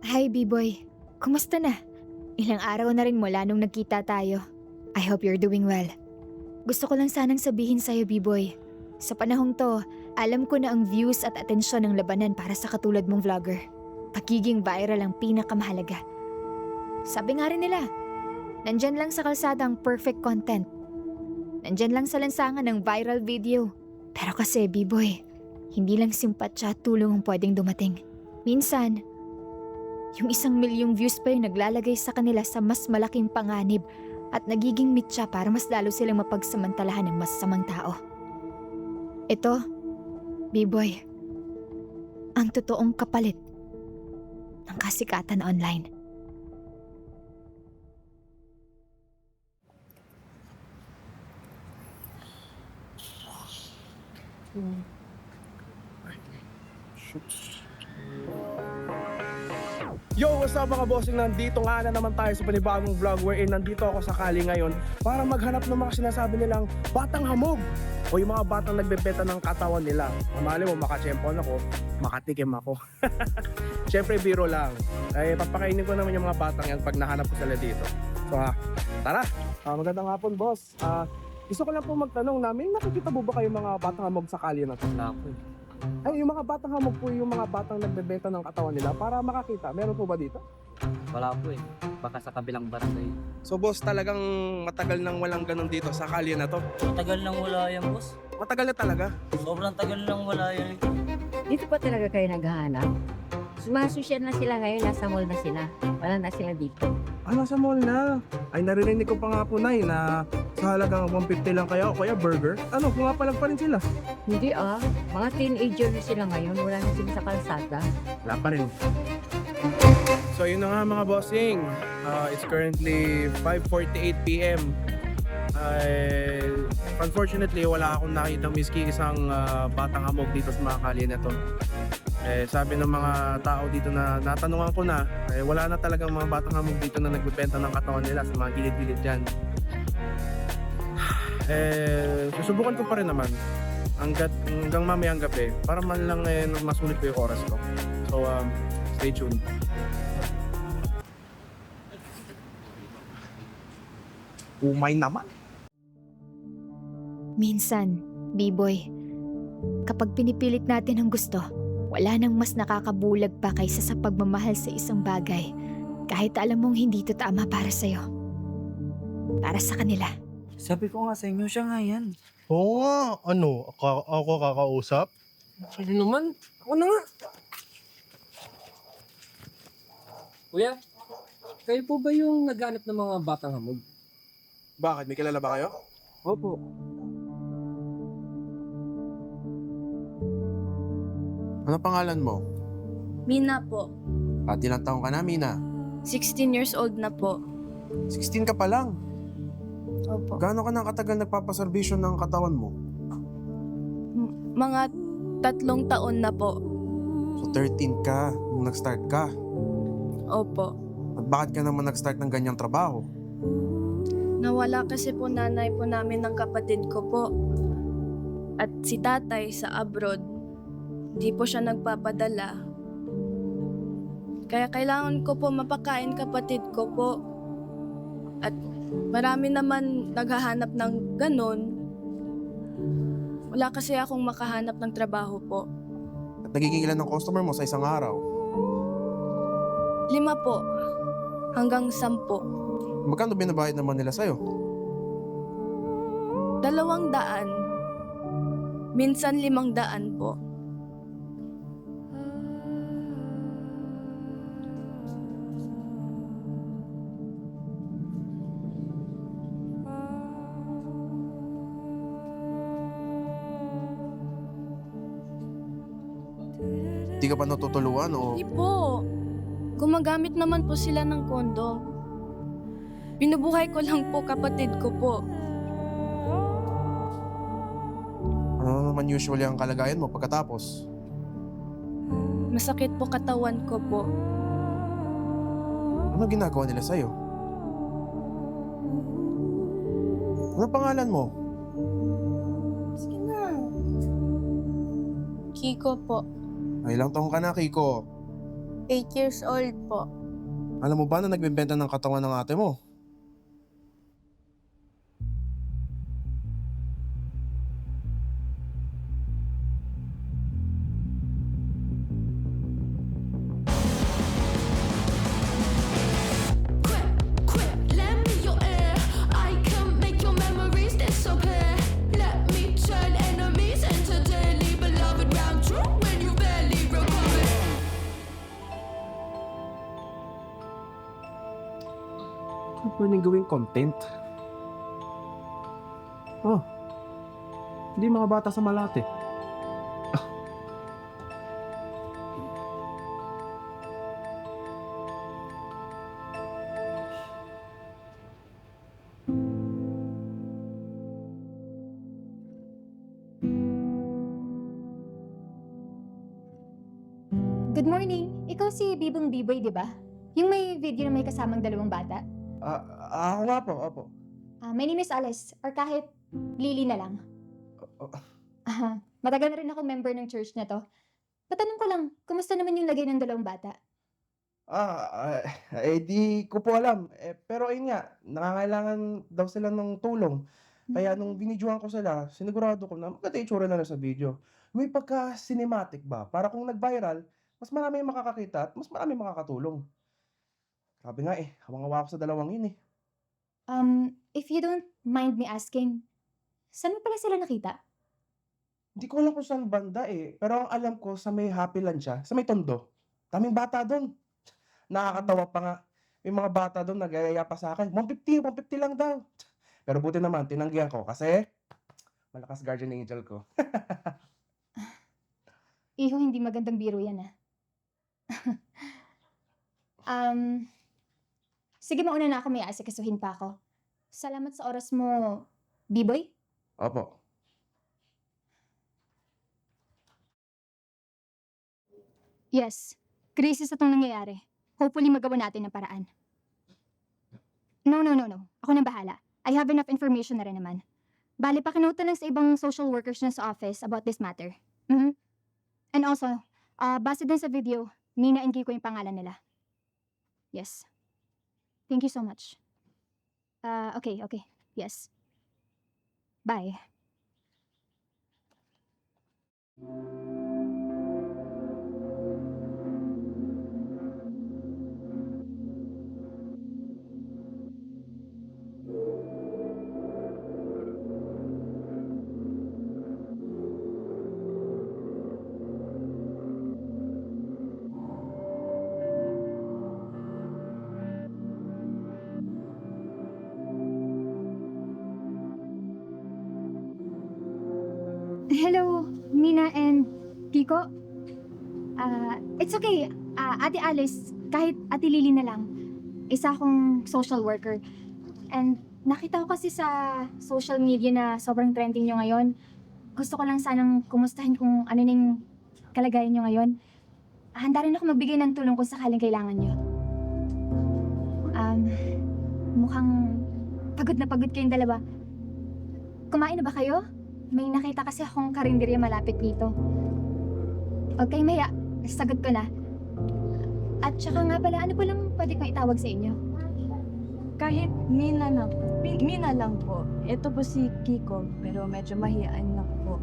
Hi, B-Boy. Kumusta na? Ilang araw na rin mula nung nagkita tayo. I hope you're doing well. Gusto ko lang sanang sabihin sa'yo, B-Boy. Sa panahong to, alam ko na ang views at atensyon ng labanan para sa katulad mong vlogger. Pagiging viral ang pinakamahalaga. Sabi nga rin nila, nandyan lang sa kalsada ang perfect content. Nandyan lang sa lansangan ng viral video. Pero kasi, B-Boy, hindi lang simpatya at tulong ang pwedeng dumating. Minsan, yung 1,000,000 views pa yung naglalagay sa kanila sa mas malaking panganib at nagiging mitya para mas lalo silang mapagsamantalahan ng masasamang tao. Ito, B-Boy, ang totoong kapalit ng kasikatan online. Yo, what's up mga bossing? Nandito nga na naman tayo sa panibagong vlog wherein nandito ako sakali ngayon para maghanap ng mga sinasabi nilang batang hamog o yung mga batang nagbebenta ng katawan nila. Mali mo, makachempon ako, makatikim ako. Siyempre, biro lang. Ay, papakainin ko naman yung mga batang yan pag nahanap ko sila dito. So, tara! Magandang hapon, boss. Gusto ko lang po magtanong namin, nakikita mo ba kayo mga batang hamog sa kalye na to? Wala po eh. Ay, yung mga batang hamog po yung mga batang nagbebenta ng katawan nila para makakita. Meron po ba dito? Wala po eh. Baka sa kabilang barangay. So boss, talagang matagal nang walang ganun dito sa kalye na to. Matagal nang wala yan, boss. Matagal na talaga. Sobrang tagal nang wala yan. Dito pa talaga kayo naghahanap? Sumasosyal na sila ngayon, nasa mall na sila. Wala na sila dito. Nasa mall na. Ay, naririnig ko pa nga po, Nay, na sa halagang 150 lang kaya o kaya burger. Pumapalag pa rin sila. Hindi mga teenager na sila ngayon, wala na sila sa kalsada. Wala pa rin. So yun na nga mga bossing. It's currently 5:48 PM. Unfortunately, wala akong nakita miski isang batang hamog dito sa mga kalye na to. Sabi ng mga tao dito na natanungan ko na, wala na talagang mga batang hamog dito na nagbebenta ng katawan nila sa mga gilid-gilid dyan. Susubukan ko pa rin naman hanggang mamayang gabi para man lang masulit ko yung oras ko. So, stay tuned. Umay naman. Minsan, B-Boy, kapag pinipilit natin ang gusto, wala nang mas nakakabulag pa kaysa sa pagmamahal sa isang bagay kahit alam mong hindi ito tama para sa'yo. Para sa kanila. Sabi ko nga sa inyo, siya nga yan. Oo nga, ako kakausap? Sorry naman. Ako na nga. Kuya, kayo po ba yung naghanap ng mga batang hamog? Bakit? May kilala ba kayo? Opo. Ano pangalan mo? Mina po. At ilang taong ka na, Mina? 16 years old na po. 16 ka pa lang. Opo. Gaano ka nang katagal nagpapaserbisyo ng katawan mo? Mga 3 taon na po. So 13 ka nung nag-start ka. Opo. At bakit ka naman nag-start ng ganyang trabaho? Nawala kasi po nanay po namin ng kapatid ko po. At si tatay sa abroad, di po siya nagpapadala. Kaya kailangan ko po mapakain kapatid ko po. At marami naman naghahanap ng ganun. Wala kasi akong makahanap ng trabaho po. At nagiging ilan ng customer mo sa isang araw? 5 po. Hanggang 10. Magkano binabayad naman nila sa'yo? 200. Minsan 500 po. Di ka pa natutuluan o... Hindi po. Gumagamit naman po sila ng kondo. Binubuhay ko lang po kapatid ko po. Ano naman usually ang kalagayan mo pagkatapos? Masakit po katawan ko po. Ano ginagawa nila sa'yo? Ano pangalan mo? Sige na. Kiko po. Ay, ilang taong ka na, Kiko? 8 years old po. Alam mo ba na nagbebenta ng katawan ng ate mo? Lend me your ear. I can make your memories disappear. Let me turn enemies into daily beloved round true when you barely recover. Ano pwedeng gawing content? Oh, hindi mga bata sa Malate. Good morning. Ikaw si Bibong Biboy, di ba? Yung may video na may kasamang dalawang bata. Ako nga po, opo. My name is Alice, or kahit Lily na lang. Matagal na rin ako member ng church na to. Patanong ko lang, kumusta naman yung lagay ng dalawang bata? Di ko po alam. Pero ayun nga, nangangailangan daw sila ng tulong. Kaya nung binidyohan ko sila, sinigurado ko na maganda yung itsura na sa video. May pagka-cinematic ba? Para kung nag-viral, mas marami yung makakakita at mas marami makakatulong. Sabi nga hawa-hawa ko sa dalawang yun eh. If you don't mind me asking, saan mo pala sila nakita? Hindi ko alam kung saan banda pero ang alam ko sa may Happy Land siya, sa may Tondo. Daming bata doon. Nakakatawa pa nga. May mga bata doon nagayaya pa sa akin. 150 lang daw. Pero buti naman, tinanggihan ko kasi malakas guardian angel ko. Iho, hindi magandang biro yan sige, mauna na ako, may aasikasuhin pa ako. Salamat sa oras mo, B-boy. Opo. Yes, crisis itong nangyayari. Hopefully magawa natin ng paraan. No. Ako nang bahala. I have enough information na rin naman. Bali, pakinuta lang sa ibang social workers na sa office about this matter. And also, base din sa video, Nina and Kiko yung pangalan nila. Yes. Thank you so much. Okay. Yes. Bye. Hello, Nina and Kiko. It's okay. Ate Alice, kahit Ate Lily na lang. Isa akong social worker. And nakita ko kasi sa social media na sobrang trending nyo ngayon. Gusto ko lang sanang kumustahin kung ano yung kalagayan nyo ngayon. Handa rin ako magbigay ng tulong kung sakaling kailangan nyo. Mukhang pagod na pagod kayong dalawa. Kumain na ba kayo? May nakita kasi akong karinderya malapit dito. Okay, Maya. Sagot ko na. At saka nga pala, ano pa lang pwede kong itawag sa inyo? Kahit Mina lang po. Ito po si Kiko, pero medyo mahiyaan na po.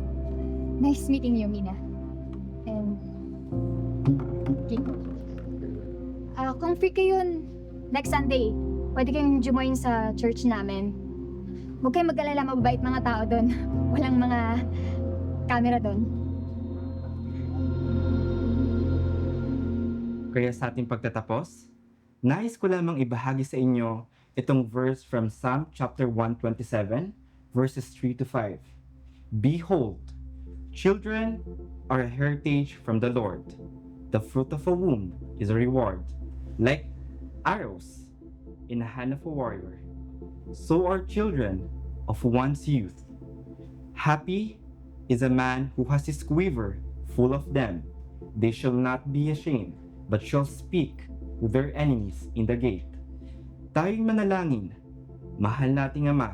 Nice meeting you, Mina. And Kiko. Kung free kayo next Sunday, pwede kayong jumoin sa church namin. Huwag kayong mag-alala, mababait mga tao doon. Walang mga camera doon. Kaya sa ating pagtatapos, nais ko lamang ibahagi sa inyo itong verse from Psalm chapter 127, verses 3 to 5. Behold, children are a heritage from the Lord. The fruit of a womb is a reward, like arrows in the hand of a warrior. So are children of one's youth. Happy is a man who has his quiver full of them. They shall not be ashamed, but shall speak with their enemies in the gate. Tayo'y manalangin. Mahal nating Ama,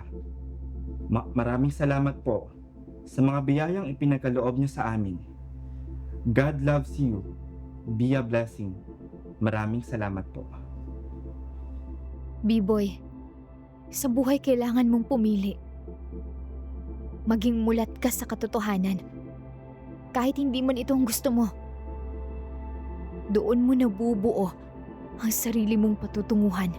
maraming salamat po sa mga biyayang ipinagkaloob niyo sa amin. God loves you. Be a blessing. Maraming salamat po. B-boy, sa buhay kailangan mong pumili. Maging mulat ka sa katotohanan. Kahit hindi man ito ang gusto mo. Doon mo nabubuo ang sarili mong patutunguhan.